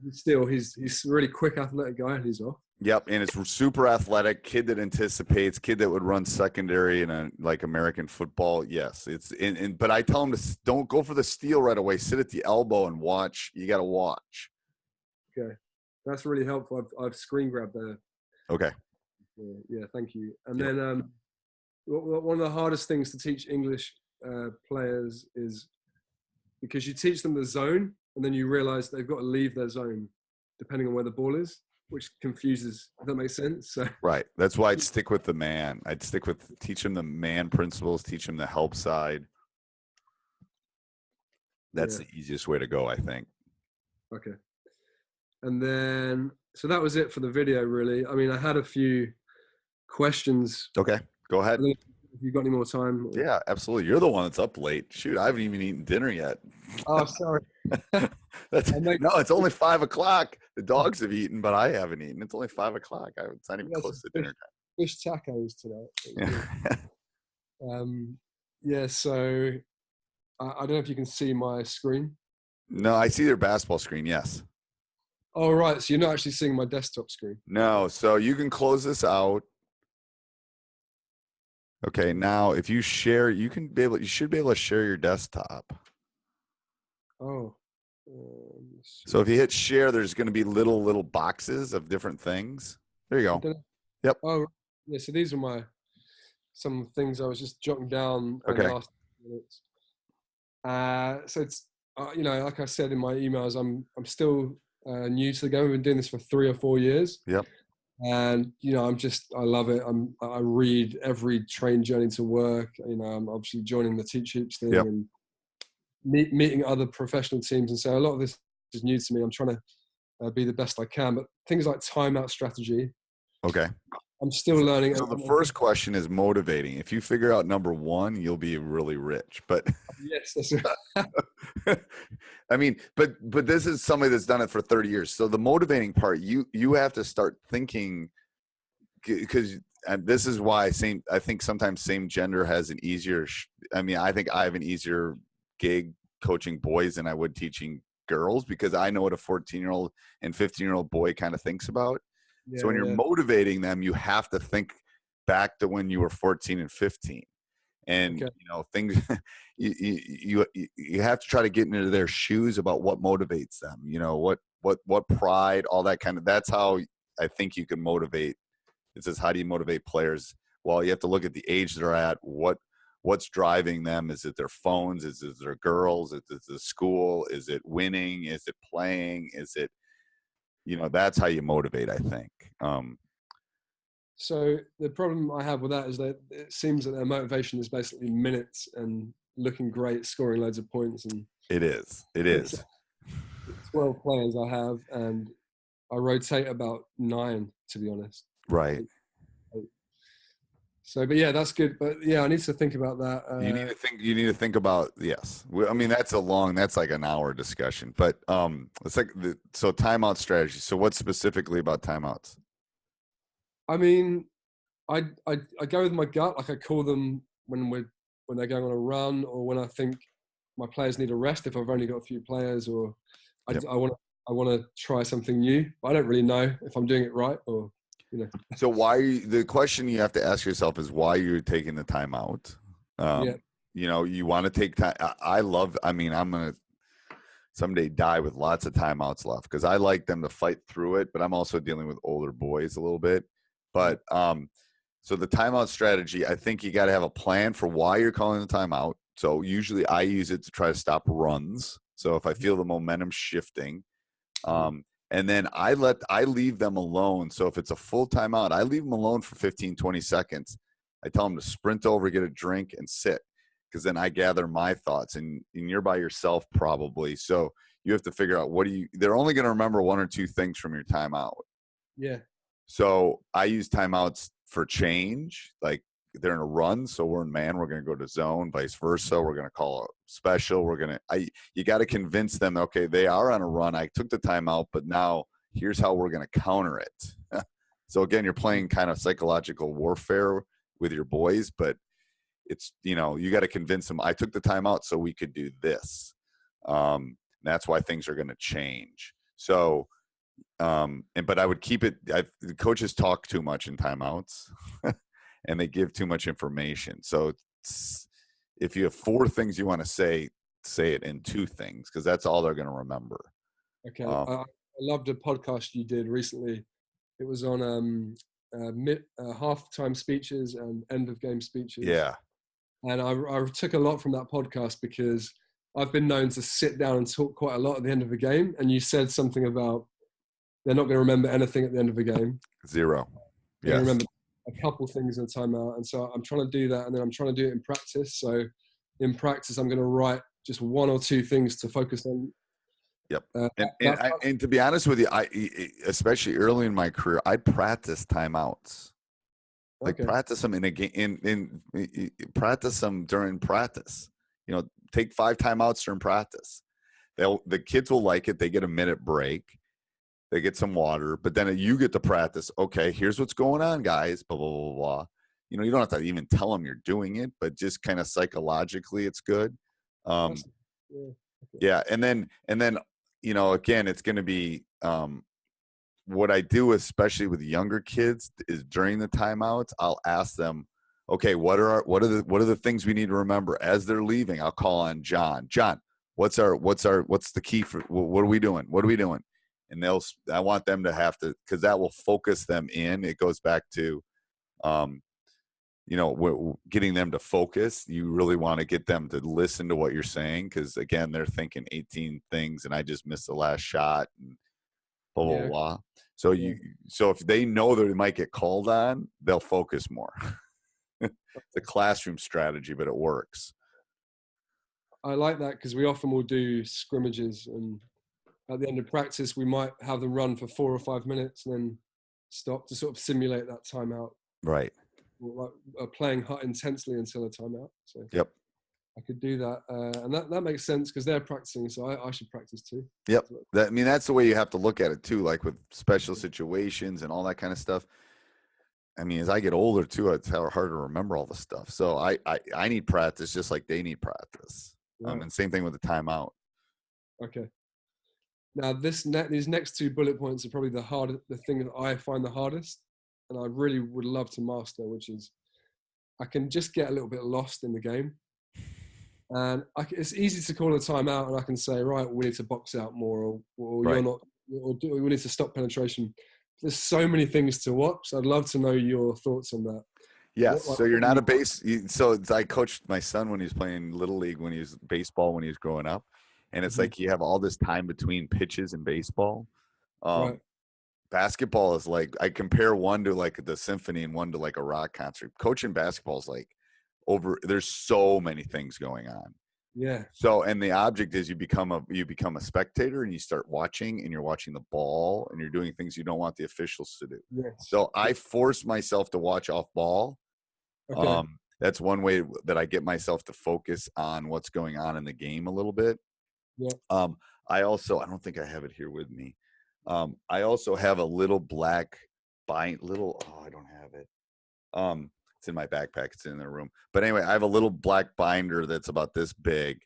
He's a really quick, athletic guy, and he's off. Yep, and it's super athletic, kid that anticipates, kid that would run secondary in a like American football. Yes, it's but I tell him to don't go for the steal right away. Sit at the elbow and watch. You got to watch. Okay, that's really helpful. I've screen grabbed there. Okay. Yeah, thank you. And then one of the hardest things to teach English players is because you teach them the zone, and then you realize they've got to leave their zone depending on where the ball is, which confuses. If that makes sense. So right. That's why I'd stick with the man. I'd teach them the man principles, teach them the help side. That's the easiest way to go, I think. Okay. And then, so that was it for the video, really. I mean, I had a few questions. Okay, go ahead. If you've got any more time. Yeah, absolutely. You're the one that's up late. Shoot, I haven't even eaten dinner yet. Oh, sorry. No, it's only 5 o'clock. The dogs have eaten, but I haven't eaten. It's only 5 o'clock. It's not even close to dinner time. Fish tacos tonight. Yeah. So I don't know if you can see my screen. No, I see their basketball screen. Yes. Oh, right. So you're not actually seeing my desktop screen. No. So you can close this out. Okay. Now, if you share, you should be able to share your desktop. Oh. So if you hit share, there's going to be little boxes of different things. There you go. Yep. Oh, yeah. So these are some things I was just jotting down. Okay. In the last minutes. So it's like I said in my emails, I'm still new to the game. I've been doing this for 3 or 4 years. Yep. And I love it. I read every train journey to work. I'm obviously joining the Teach Hoops thing. Yep. And meeting other professional teams, and so a lot of this is new to me. I'm trying to be the best I can, but things like timeout strategy. Okay. I'm still learning. So the first question is motivating. If you figure out number 1, you'll be really rich. But yes, that's right. I mean, but this is somebody that's done it for 30 years. So the motivating part, you have to start thinking, because this is why I think sometimes same gender has an easier. I think I have an easier gig coaching boys than I would teaching girls, because I know what a 14-year-old and 15-year-old boy kind of thinks about. Yeah, so when you're motivating them, you have to think back to when you were 14 and 15, and things. You have to try to get into their shoes about what motivates them. What pride, all that kind of. That's how I think you can motivate. It says, how do you motivate players? Well, you have to look at the age they're at. What's driving them? Is it their phones? Is it their girls? Is it the school? Is it winning? Is it playing? Is it, that's how you motivate, I think. So the problem I have with that is that it seems that their motivation is basically minutes and looking great, scoring loads of points. And it is. 12 players I have, and I rotate about 9, to be honest. Right. So, but yeah, that's good. But yeah, I need to think about that. You need to think about, yes. I mean, that's like an hour discussion, but it's like so timeout strategy. So what specifically about timeouts? I mean, I go with my gut. Like I call them when they're going on a run, or when I think my players need a rest, if I've only got a few players, or I want to try something new, but I don't really know if I'm doing it right, or So the question you have to ask yourself is why you're taking the timeout. You want to take time. I'm going to someday die with lots of timeouts left, because I like them to fight through it, but I'm also dealing with older boys a little bit. But so the timeout strategy, I think you got to have a plan for why you're calling the timeout. So usually I use it to try to stop runs. So if I feel the momentum shifting, and then I leave them alone. So if it's a full timeout, I leave them alone for 15, 20 seconds. I tell them to sprint over, get a drink, and sit, because then I gather my thoughts. And you're by yourself probably. So you have to figure out they're only going to remember 1 or 2 things from your timeout. Yeah. So I use timeouts for change. Like they're in a run, so we're in man. We're going to go to zone. Vice versa. We're going to call a special. You got to convince them. Okay, they are on a run. I took the timeout, but now here's how we're going to counter it. So again, you're playing kind of psychological warfare with your boys, but it's, you got to convince them. I took the timeout so we could do this. That's why things are going to change. So, but I would keep it. The coaches talk too much in timeouts, and they give too much information. So, if you have 4 things you want to say it in 2 things, because that's all they're going to remember. Okay, I loved a podcast you did recently. It was on halftime speeches and end of game speeches. Yeah, and I took a lot from that podcast because I've been known to sit down and talk quite a lot at the end of a game. And you said something about they're not going to remember anything at the end of a game. 0. They're Yes. remember a couple things in a timeout. And so I'm trying to do that. And then I'm trying to do it in practice. So in practice, I'm going to write just 1 or 2 things to focus on. Yep. And to be honest with you, I, especially early in my career, I practiced timeouts. Like practice them in a game, practice them during practice. Take 5 timeouts during practice. The kids will like it. They get a minute break. They get some water, but then you get to practice. Okay, here's what's going on, guys. Blah blah blah blah. You don't have to even tell them you're doing it, but just kind of psychologically, it's good. Yeah, and then again, it's going to be what I do, especially with younger kids, is during the timeouts, I'll ask them, okay, what are the things we need to remember as they're leaving? I'll call on John. John, what's the key for what are we doing? What are we doing? And I want them to have to, because that will focus them in. It goes back to, getting them to focus. You really want to get them to listen to what you're saying, because again, they're thinking 18 things, and I just missed the last shot, and blah blah blah. So so if they know that they might get called on, they'll focus more. It's a classroom strategy, but it works. I like that because we often will do scrimmages, and at the end of practice, we might have them run for 4 or 5 minutes and then stop to sort of simulate that timeout. Right. Like playing intensely until a timeout. So yep. I could do that, and that makes sense because they're practicing, so I should practice too. Yep. That's the way you have to look at it too, like with special situations and all that kind of stuff. As I get older too, it's hard to remember all the stuff. So I need practice just like they need practice. Right. And same thing with the timeout. Okay. Now these next 2 bullet points are probably the thing that I find the hardest, and I really would love to master, which is I can just get a little bit lost in the game. And it's easy to call a timeout, and I can say, right, we need to box out more, or right. you're not, we need to stop penetration. There's so many things to watch. I'd love to know your thoughts on that. Yes. So you're not a so I coached my son when he was playing Little League, when he was baseball, when he was growing up. And it's like you have all this time between pitches in baseball. Right. Basketball is like, I compare one to like the symphony and one to like a rock concert. Coaching basketball is like there's so many things going on. Yeah. So, and the object is you become a spectator, and you start watching, and you're watching the ball, and you're doing things you don't want the officials to do. Yes. So I force myself to watch off ball. Okay. That's one way that I get myself to focus on what's going on in the game a little bit. Yeah. I don't think I have it here with me. I also have a little black I don't have it. It's in my backpack. It's in the room. But anyway, I have a little black binder that's about this big,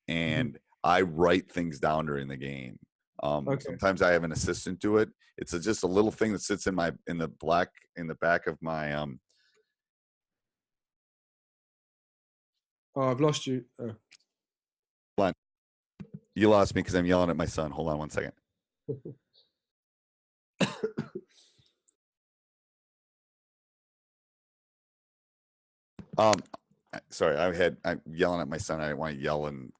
and I write things down during the game. Sometimes I have an assistant do it. It's just a little thing that sits in the back of my Oh, I've lost you. Oh. Hold on. You lost me because I'm yelling at my son. Hold on 1 second. Sorry, I'm yelling at my son. I didn't want to yell and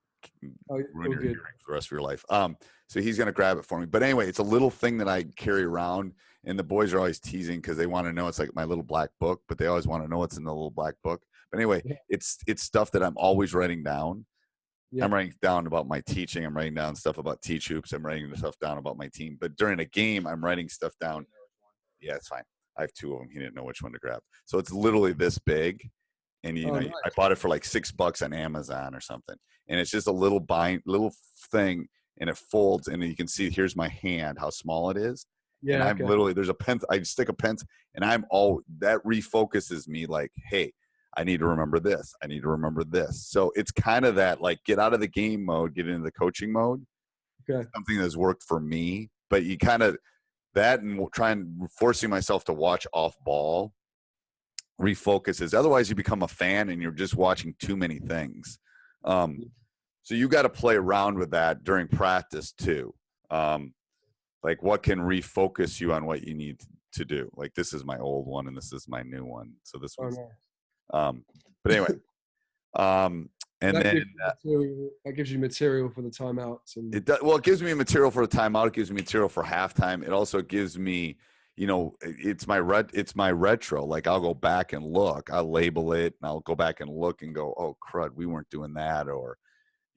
ruin your hearing for the rest of your life. So he's going to grab it for me. But anyway, it's a little thing that I carry around, and the boys are always teasing because they want to know. It's like my little black book, but they always want to know what's in the little black book. But anyway, it's stuff that I'm always writing down. Yeah. I'm writing down about my teaching. I'm writing down stuff about teach hoops. I'm writing stuff down about my team. But during a game, I'm writing stuff down. Yeah, it's fine. I have 2 of them. He didn't know which one to grab. So it's literally this big. And Nice. I bought it for like $6 on Amazon or something. And it's just a little thing, and it folds, and you can see here's my hand, how small it is. Yeah, And I'm okay. literally, there's a pen, I stick a pen, and that refocuses me like, hey, I need to remember this. I need to remember this. So it's kind of that, like, get out of the game mode, get into the coaching mode. Okay. Something that's worked for me, but you kind of, that and forcing myself to watch off ball refocuses. Otherwise you become a fan and you're just watching too many things. So you got to play around with that during practice too. Like what can refocus you on what you need to do. Like this is my old one and this is my new one. So this one's, but anyway, and that then gives you material for the timeouts. And it does, well, it gives me material for the timeout. It gives me material for halftime. It also gives me, it's my retro. Like I'll go back and look, I'll label it and I'll go back and look and go, oh crud, we weren't doing that, or,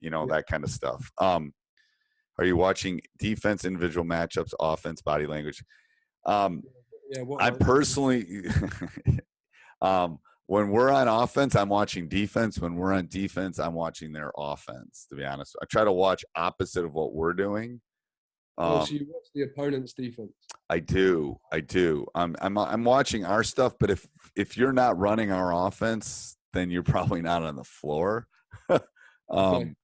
that kind of stuff. Are you watching defense, individual matchups, offense, body language? I personally, when we're on offense, I'm watching defense. When we're on defense, I'm watching their offense, to be honest. I try to watch opposite of what we're doing. So you watch the opponent's defense? I do. I'm watching our stuff, but if you're not running our offense, then you're probably not on the floor. Okay.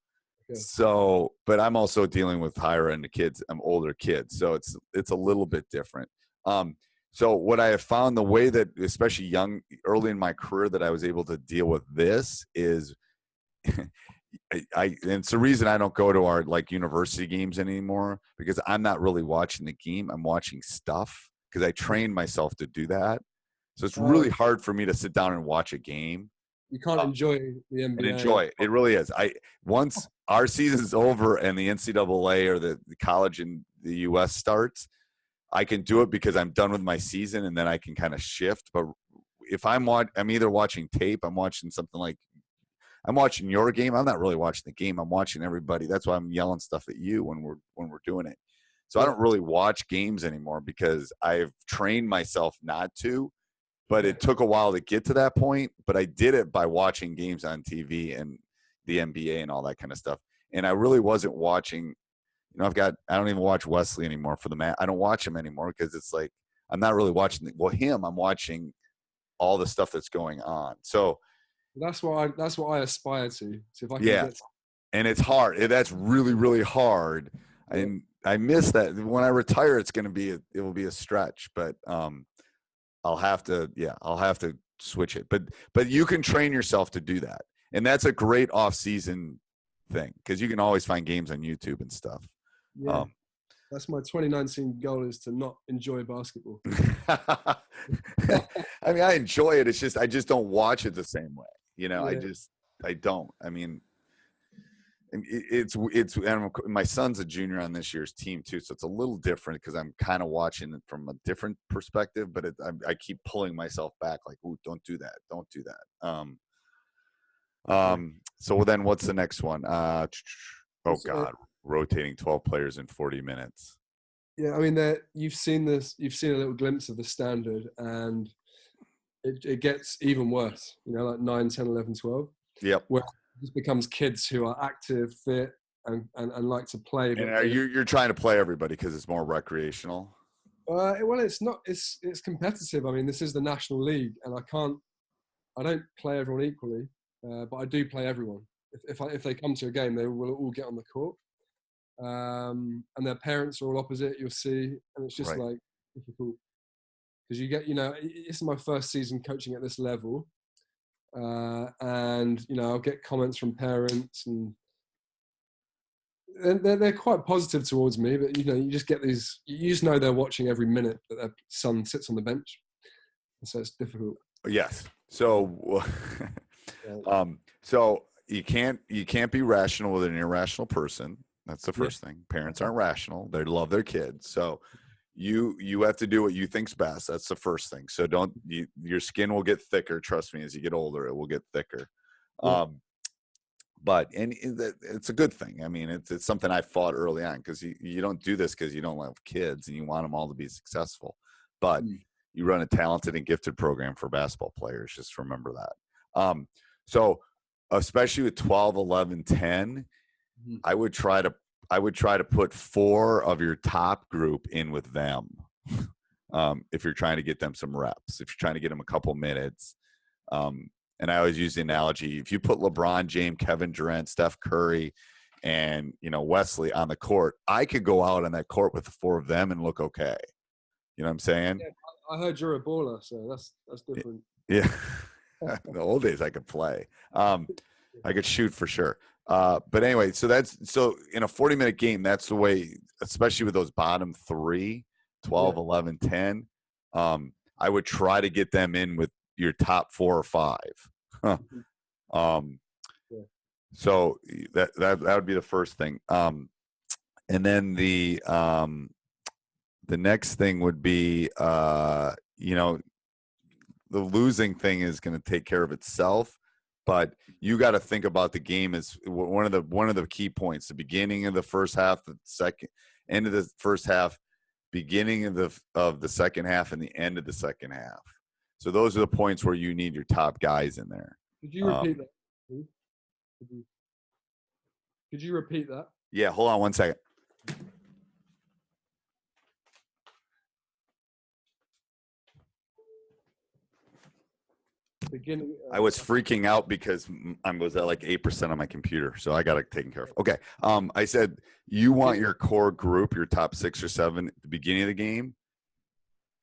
So, but I'm also dealing with higher end kids. I'm older kids, so it's a little bit different. So what I have found, the way that, especially early in my career, that I was able to deal with this is, and it's the reason I don't go to our like university games anymore, because I'm not really watching the game. I'm watching stuff because I trained myself to do that. So it's really hard for me to sit down and watch a game. You can't enjoy the NBA. And enjoy it. It really is. Once our season's over and the NCAA or the college in the US starts, I can do it because I'm done with my season, and then I can kind of shift. But if I'm either watching tape, I'm watching something like, I'm watching your game. I'm not really watching the game. I'm watching everybody. That's why I'm yelling stuff at you when we're doing it. So I don't really watch games anymore because I've trained myself not to. But it took a while to get to that point. But I did it by watching games on TV and the NBA and all that kind of stuff. And I really wasn't watching. I don't even watch Wesley anymore for the match. I don't watch him anymore because it's like I'm not really watching him. I'm watching all the stuff that's going on. So that's what I aspire to. So if I can get and it's hard. That's really, really hard. Yeah. And I miss that. When I retire, it will be a stretch. But I'll have to switch it. But you can train yourself to do that. And that's a great off-season thing because you can always find games on YouTube and stuff. Yeah. That's my 2019 goal, is to not enjoy basketball. I mean, I enjoy it. It's just, I just don't watch it the same way. I don't. I mean, it's and my son's a junior on this year's team too, so it's a little different because I'm kind of watching it from a different perspective. But I keep pulling myself back, like, "Ooh, don't do that. So then, what's the next one? Rotating 12 players in 40 minutes. Yeah, I mean, you've seen this. You've seen a little glimpse of the standard, and it gets even worse. Like 9, 10, 11, 12. Yep. Where it just becomes kids who are active, fit, and like to play. But and you're trying to play everybody because it's more recreational? Well, it's not. It's competitive. I mean, this is the National League, and I don't play everyone equally, but I do play everyone. If they come to a game, they will all get on the court. And their parents are all opposite, you'll see, and it's just like difficult because you get, it's my first season coaching at this level, and I'll get comments from parents, and they're quite positive towards me, but you just get these, you just know they're watching every minute that their son sits on the bench, and so it's difficult. Yes. So so you can't be rational with an irrational person. That's the first thing. Parents aren't rational. They love their kids. So you have to do what you think's best. That's the first thing. So your skin will get thicker. Trust me, as you get older, it will get thicker. Yeah. But it's a good thing. I mean, it's something I fought early on because you don't do this because you don't love kids and you want them all to be successful. But you run a talented and gifted program for basketball players. Just remember that. So especially with 12, 11, 10, Mhm. I would try to put 4 of your top group in with them. If you're trying to get them some reps, if you're trying to get them a couple minutes. And I always use the analogy, if you put LeBron James, Kevin Durant, Steph Curry, and Wesley on the court, I could go out on that court with the 4 of them and look okay. You know what I'm saying? Yeah, I heard you're a baller, so that's different. Yeah. In the old days I could play. I could shoot for sure. But anyway, so in a 40-minute game, that's the way, especially with those bottom 3, 12, 11, 10. I would try to get them in with your top 4 or 5. So that would be the first thing. And then the next thing would be, the losing thing is going to take care of itself, but you got to think about the game as one of the key points: the beginning of the first half, the second end of the first half, beginning of the second half, and the end of the second half. So those are the points where you need your top guys in there. Could you repeat that? Could you repeat that? Yeah, hold on one second. Beginning. I was freaking out because I was at like 8% on my computer, so I got it taken care of. Okay. I said you want your core group, your top 6 or 7 at the beginning of the game,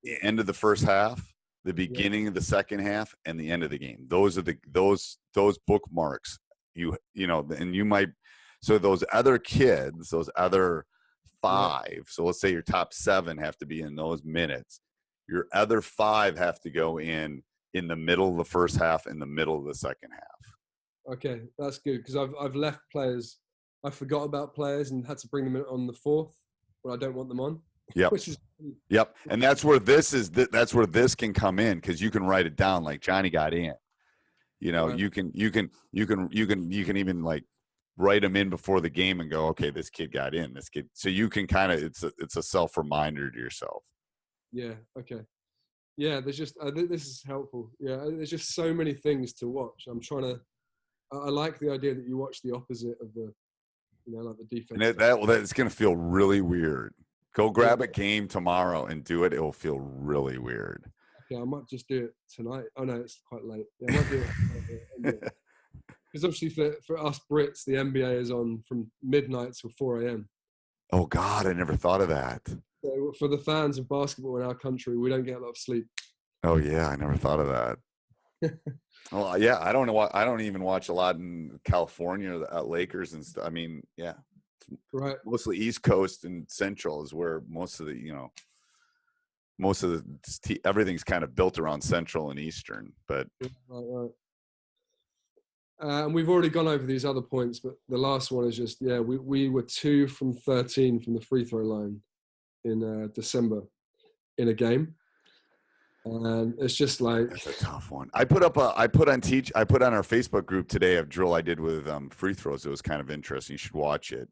the end of the first half, the beginning of the second half, and the end of the game. Those are those bookmarks. And you might. So those other kids, those other 5. So let's say your top 7 have to be in those minutes. Your other 5 have to go in the middle of the first half, in the middle of the second half. Okay, that's good, because I've left players. I forgot about players and had to bring them in on the 4th when I don't want them on. Yep. Yep. And that's where this can come in, because you can write it down like Johnny got in. Right. You can even like write them in before the game and go, okay, this kid got in. This kid. So you can kind of it's a self reminder to yourself. Yeah. Okay. Yeah, there's just this is helpful. Yeah, there's just so many things to watch. I like the idea that you watch the opposite of the, like the defense. And that's going to feel really weird. Go grab a game tomorrow and do it. It will feel really weird. Okay, I might just do it tonight. Oh no, it's quite late. Yeah, I might do it. Because obviously for us Brits, the NBA is on from midnight till 4 a.m. Oh God, I never thought of that. So for the fans of basketball in our country, we don't get a lot of sleep. Oh yeah, I never thought of that. Well, yeah, I don't know why. I don't even watch a lot in California at Lakers and stuff. I mean, yeah, right. Mostly East Coast and Central is where most of the everything's kind of built around Central and Eastern. But right. And we've already gone over these other points, but the last one is just we were 2 from 13 from the free throw line in December in a game, and it's just like that's a tough one. I put on our Facebook group today a drill I did with free throws. It was kind of interesting. You should watch it.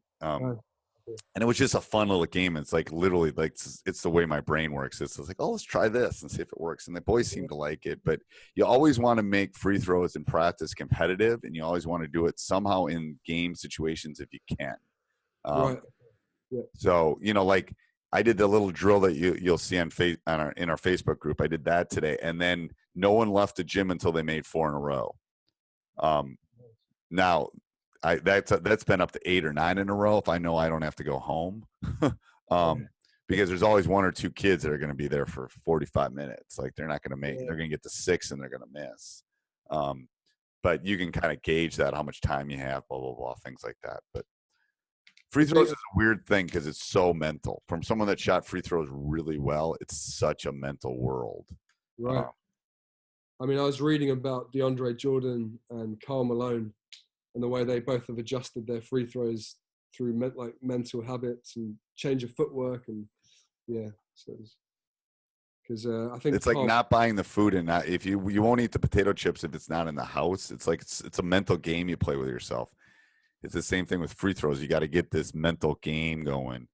And it was just a fun little game. It's like literally like it's the way my brain works. It's like, oh, let's try this and see if it works. And the boys seem to like it. But you always want to make free throws in practice competitive, and you always want to do it somehow in game situations if you can. Right. Yeah. So like I did the little drill that you'll see in our Facebook group. I did that today, and then no one left the gym until they made 4 in a row. Now. That's been up to 8 or 9 in a row if I know I don't have to go home. Because there's always 1 or 2 kids that are going to be there for 45 minutes. Like they're not going to make they're going to get to 6 and they're going to miss. But you can kind of gauge that, how much time you have, blah, blah, blah, things like that. But free throws is a weird thing because it's so mental. From someone that shot free throws really well, it's such a mental world. Right. I mean, I was reading about DeAndre Jordan and Karl Malone, and the way they both have adjusted their free throws through mental habits and change of footwork, and so because I think it's like not buying the food, and not if you won't eat the potato chips if it's not in the house. It's like it's a mental game you play with yourself. It's the same thing with free throws. You got to get this mental game going.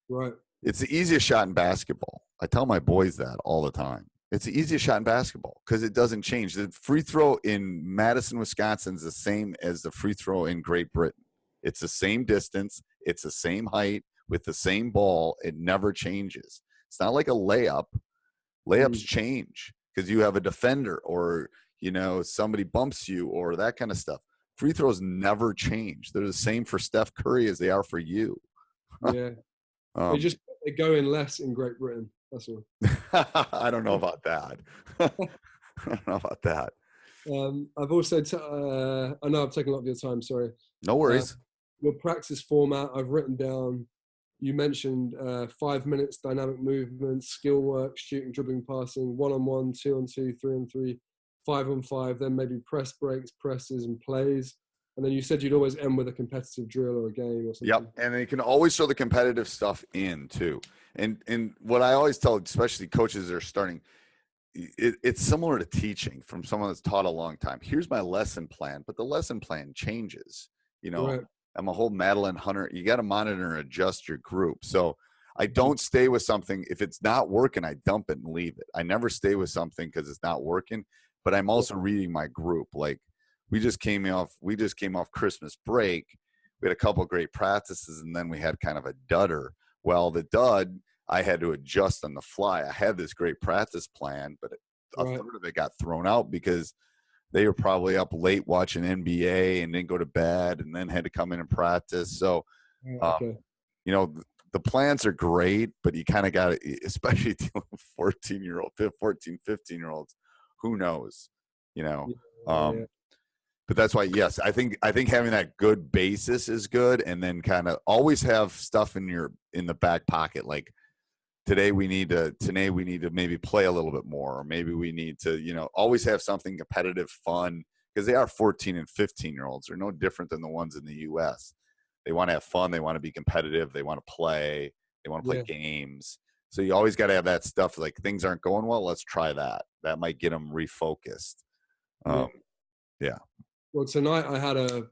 Right. It's the easiest shot in basketball. I tell my boys that all the time. It's the easiest shot in basketball because it doesn't change. The free throw in Madison, Wisconsin is the same as the free throw in Great Britain. It's the same distance. It's the same height with the same ball. It never changes. It's not like a layup. Layups change because you have a defender or, somebody bumps you or that kind of stuff. Free throws never change. They're the same for Steph Curry as they are for you. Yeah. They go in less in Great Britain. That's all. I don't know about that. I don't know about that. I've also, I know I've taken a lot of your time, sorry. No worries. Your practice format, I've written down, you mentioned 5 minutes, dynamic movements, skill work, shooting, dribbling, passing, 1-on-1, 2-on-2, 3-on-3, 5-on-5, then maybe press breaks, presses, and plays. And then you said you'd always end with a competitive drill or a game or something. Yep, and they can always throw the competitive stuff in too. And what I always tell, especially coaches that are starting, it's similar to teaching from someone that's taught a long time. Here's my lesson plan, but the lesson plan changes. Right. I'm a whole Madeline Hunter. You got to monitor and adjust your group. So I don't stay with something. If it's not working, I dump it and leave it. I never stay with something because it's not working, but I'm also reading my group. Like we just came off Christmas break. We had a couple of great practices and then we had kind of a dudder. Well, the dud, I had to adjust on the fly. I had this great practice plan, but a third of it got thrown out because they were probably up late watching NBA and didn't go to bed and then had to come in and practice. So, the plans are great, but you kind of got to, especially dealing with 14, 15-year-olds, who knows, but that's why, yes, I think having that good basis is good. And then kind of always have stuff in the back pocket. Like today we need to maybe play a little bit more, or maybe we need to, always have something competitive, fun, because they are 14 and 15-year-olds. They're no different than the ones in the US. They want to have fun. They want to be competitive. They want to play. They want to play games. So you always got to have that stuff. Like things aren't going well. Let's try that. That might get them refocused. Well, tonight I had a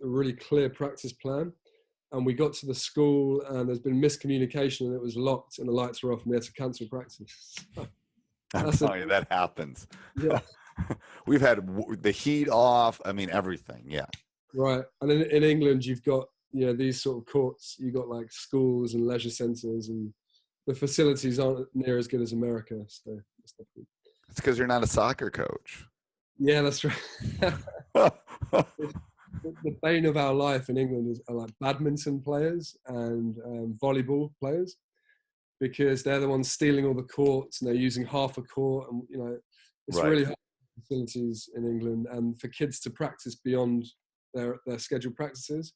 really clear practice plan, and we got to the school and there's been miscommunication and it was locked and the lights were off and we had to cancel practice. I'm telling you, that happens. Yeah. We've had the heat off. I mean, everything. Yeah. Right. And in England, you've got, these sort of courts, you've got like schools and leisure centres, and the facilities aren't near as good as America. So it's because you're not a soccer coach. Yeah, that's right. The bane of our life in England are like badminton players and volleyball players, because they're the ones stealing all the courts and they're using half a court, and it's really hard facilities in England, and for kids to practice beyond their scheduled practices,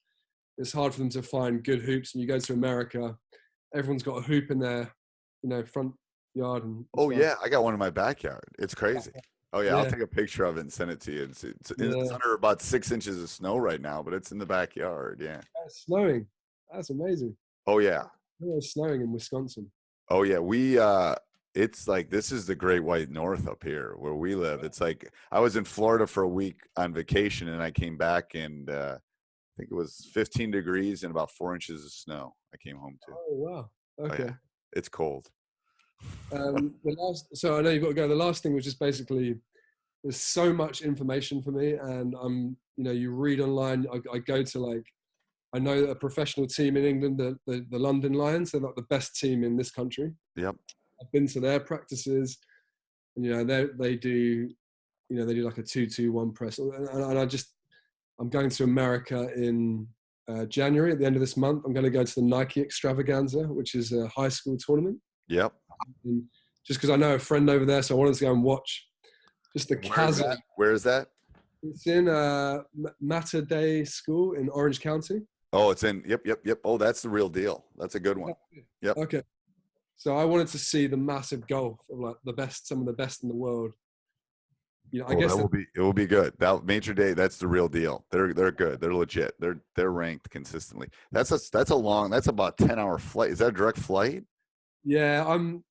it's hard for them to find good hoops. And you go to America, everyone's got a hoop in their front yard and yeah, I got one in my backyard. It's crazy. Oh yeah, I'll take a picture of it and send it to you. It's under about 6 inches of snow right now, but it's in the backyard. Yeah. It's snowing. That's amazing. Oh yeah. It's snowing in Wisconsin. Oh yeah, we it's like, this is the Great White North up here where we live. It's like I was in Florida for a week on vacation and I came back and I think it was 15 degrees and about 4 inches of snow. I came home to. Oh wow. Okay. Oh, yeah. It's cold. So I know you've got to go. The last thing was just basically, there's so much information for me, and you read online. I go to I know a professional team in England, the London Lions. They're like the best team in this country. Yep. I've been to their practices, and they do like a 2-2-1 press, and I'm going to America in January at the end of this month. I'm going to go to the Nike Extravaganza, which is a high school tournament. Yep. And just because I know a friend over there, so I wanted to go and watch just the chasm. Where is that? It's in Mater Dei School in Orange County. Oh, it's in. Yep. Oh, that's the real deal. That's a good one. Yep. Okay. So I wanted to see the massive golf of some of the best in the world. I guess it will be good. That Mater Dei, that's the real deal. They're good. They're legit. They're ranked consistently. That's about 10-hour flight. Is that a direct flight? Yeah, I'm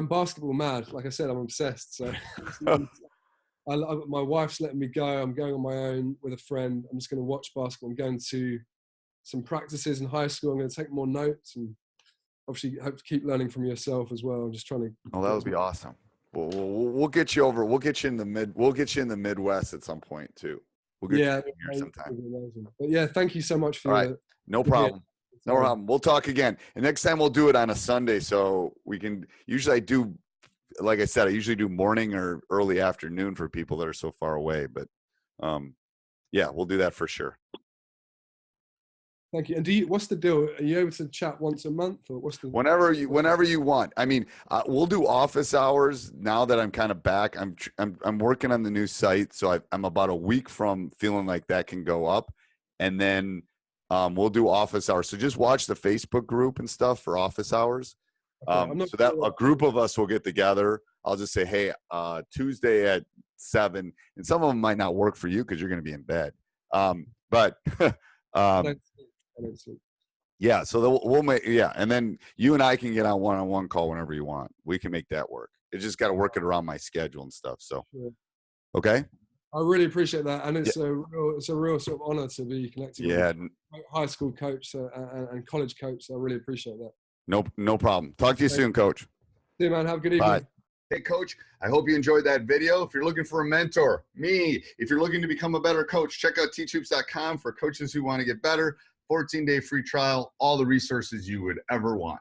basketball mad. Like I said, I'm obsessed. So my wife's letting me go. I'm going on my own with a friend. I'm just going to watch basketball. I'm going to some practices in high school. I'm going to take more notes and obviously hope to keep learning from yourself as well. I'm just trying to. Oh, that would be awesome. We'll get you over. We'll get you in the We'll get you in the Midwest at some point too. We'll get Yeah, you in here sometime. amazing. But yeah, thank you so much for All right. No problem. No time. problem. We'll talk again. And next time we'll do it on a Sunday so we can. Usually I do, like I said, I usually do morning or early afternoon for people that are so far away. But yeah, we'll do that for sure. Thank you. And what's the deal? Are you able to chat once a month, or what's the? Whenever you want. I mean, we'll do office hours now that I'm kind of back. I'm working on the new site, so I'm about a week from feeling like that can go up, and then we'll do office hours. So just watch the Facebook group and stuff for office hours. Okay, so that a group of us will get together. I'll just say, hey, Tuesday at 7, and some of them might not work for you because you're going to be in bed. But yeah, so we'll make, yeah, and then you and I can get on one-on-one call whenever you want. We can make that work. It just got to work it around my schedule and stuff. So, sure. Okay. I really appreciate that, and it's a real sort of honor to be connected. Yeah, with a high school coach and college coach. So I really appreciate that. No problem. Talk to you soon, Coach. See you, man. Have a good evening. Bye. Hey, Coach, I hope you enjoyed that video. If you're looking for a mentor, me, if you're looking to become a better coach, check out teachhoops.com for coaches who want to get better. 14-day free trial, all the resources you would ever want.